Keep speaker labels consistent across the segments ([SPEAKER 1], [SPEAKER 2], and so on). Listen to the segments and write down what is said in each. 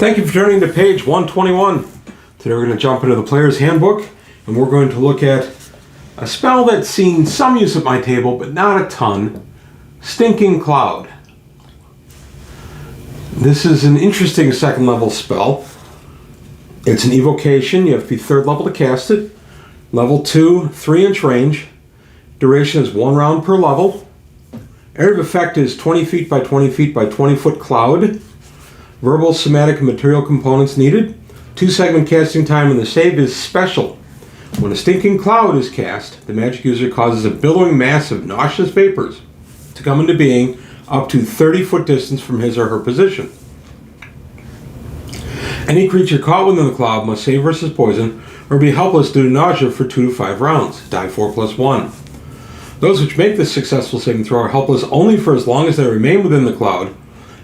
[SPEAKER 1] Thank you for turning to page 121. Today we're going to jump into the player's handbook and we're going to look at a spell that's seen some use at my table but not a ton. Stinking Cloud. This is an interesting second level spell. It's an evocation. You have to be third level to cast it. Level 2, 3-inch range. Duration is 1 round per level. Area of effect is 20 feet by 20 feet by 20 foot cloud. Verbal, somatic, and material components needed. 2-segment casting time, and the save is special. When a stinking cloud is cast, the magic user causes a billowing mass of nauseous vapors to come into being up to 30-foot distance from his or her position. Any creature caught within the cloud must save versus poison or be helpless due to nausea for 2 to 5 rounds. Die 4+1. Those which make this successful saving throw are helpless only for as long as they remain within the cloud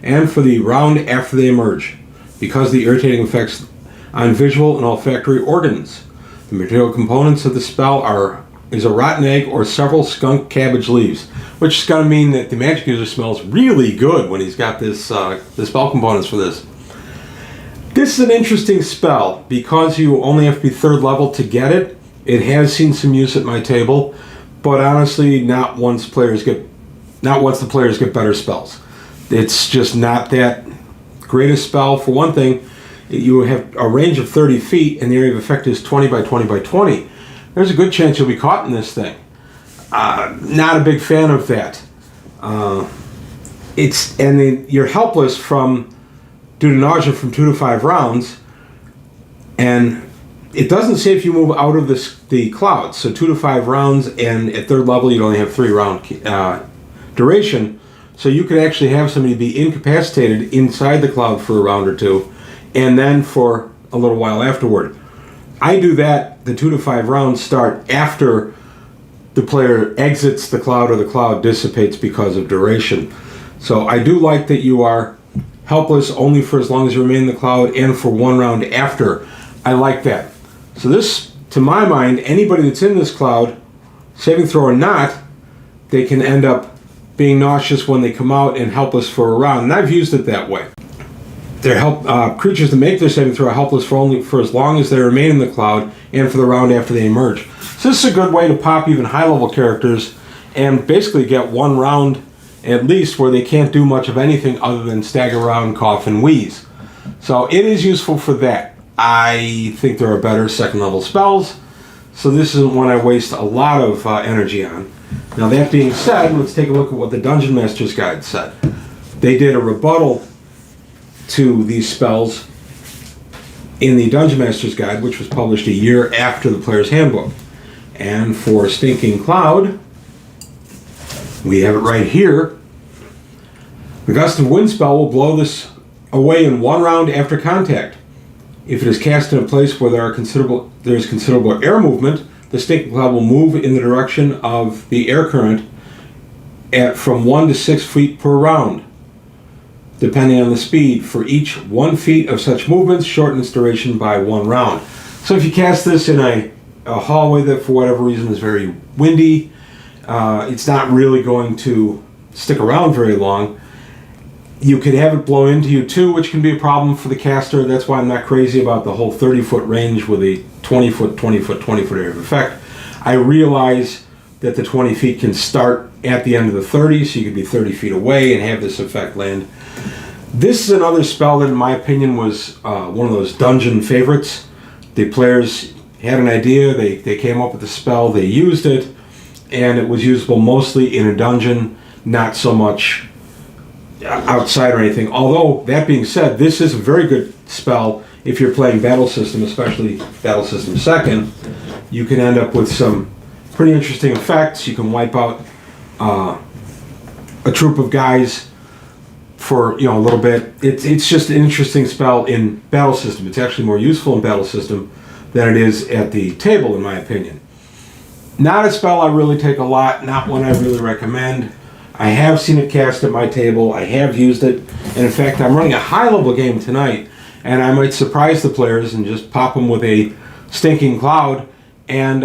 [SPEAKER 1] and for the round after they emerge, because of the irritating effects on visual and olfactory organs. The material components of the spell is a rotten egg or several skunk cabbage leaves, which is going to mean that the magic user smells really good when he's got this the spell components for this. This is an interesting spell because you only have to be third level to get it. It has seen some use at my table, but honestly, not once the players get better spells. It's just not that great a spell. For one thing, you have a range of 30 feet and the area of effect is 20 by 20 by 20. There's a good chance you'll be caught in this thing. Not a big fan of that. You're helpless due to nausea from 2 to 5 rounds, and it doesn't say if you move out of the cloud. So 2 to 5 rounds, and at third level you'd only have 3 round duration. So you could actually have somebody be incapacitated inside the cloud for a round or two, and then for a little while afterward. I do that. The 2 to 5 rounds start after the player exits the cloud or the cloud dissipates because of duration. So I do like that you are helpless only for as long as you remain in the cloud and for 1 round after. I like that. So this, to my mind, anybody that's in this cloud, saving throw or not, they can end up being nauseous when they come out and helpless for a round. And I've used it that way. Creatures that make their saving throw are helpless for as long as they remain in the cloud and for the round after they emerge. So this is a good way to pop even high-level characters and basically get 1 round at least where they can't do much of anything other than stagger around, cough, and wheeze. So it is useful for that. I think there are better second-level spells, so this isn't one I waste a lot of energy on. Now that being said, let's take a look at what the Dungeon Master's Guide said. They did a rebuttal to these spells in the Dungeon Master's Guide, which was published a year after the Player's Handbook. And for Stinking Cloud, we have it right here. The gust of wind spell will blow this away in 1 round after contact. If it is cast in a place where there is considerable air movement, the stinking cloud will move in the direction of the air current from 1 to 6 feet per round, depending on the speed. For each 1 feet of such movements, shorten its duration by 1 round. So if you cast this in a hallway that for whatever reason is very windy, it's not really going to stick around very long. You could have it blow into you too, which can be a problem for the caster. That's why I'm not crazy about the whole 30-foot range with a 20-foot, 20-foot, 20-foot area of effect. I realize that the 20 feet can start at the end of the 30, so you could be 30 feet away and have this effect land. This is another spell that, in my opinion, was one of those dungeon favorites. The players had an idea, they came up with the spell, they used it, and it was usable mostly in a dungeon, not so much outside or anything. Although, that being said, this is a very good spell if you're playing Battle System, especially Battle System 2nd. You can end up with some pretty interesting effects. You can wipe out a troop of guys for a little bit. It's just an interesting spell in Battle System. It's actually more useful in Battle System than it is at the table, in my opinion. Not a spell I really take a lot, not one I really recommend. I have seen it cast at my table, I have used it, and in fact I'm running a high-level game tonight, and I might surprise the players and just pop them with a stinking cloud and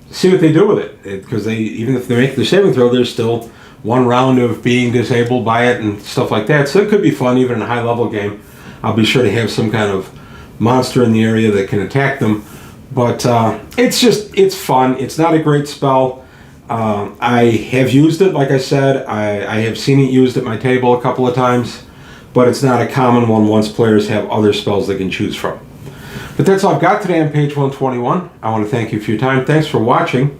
[SPEAKER 1] see what they do with it. Because even if they make their saving throw, there's still 1 round of being disabled by it and stuff like that, so it could be fun even in a high-level game. I'll be sure to have some kind of monster in the area that can attack them. But it's fun. It's not a great spell. I have used it, like I said. I have seen it used at my table a couple of times, but it's not a common one once players have other spells they can choose from. But that's all I've got today on page 121. I want to thank you for your time. Thanks for watching.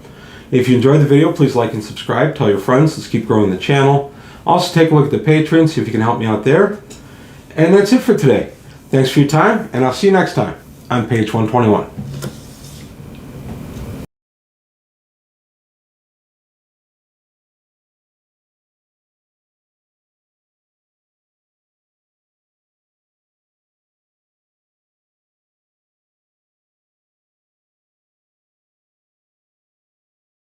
[SPEAKER 1] If you enjoyed the video, please like and subscribe. Tell your friends. Let's keep growing the channel. Also, take a look at the Patreon, see if you can help me out there. And that's it for today. Thanks for your time, and I'll see you next time on page 121.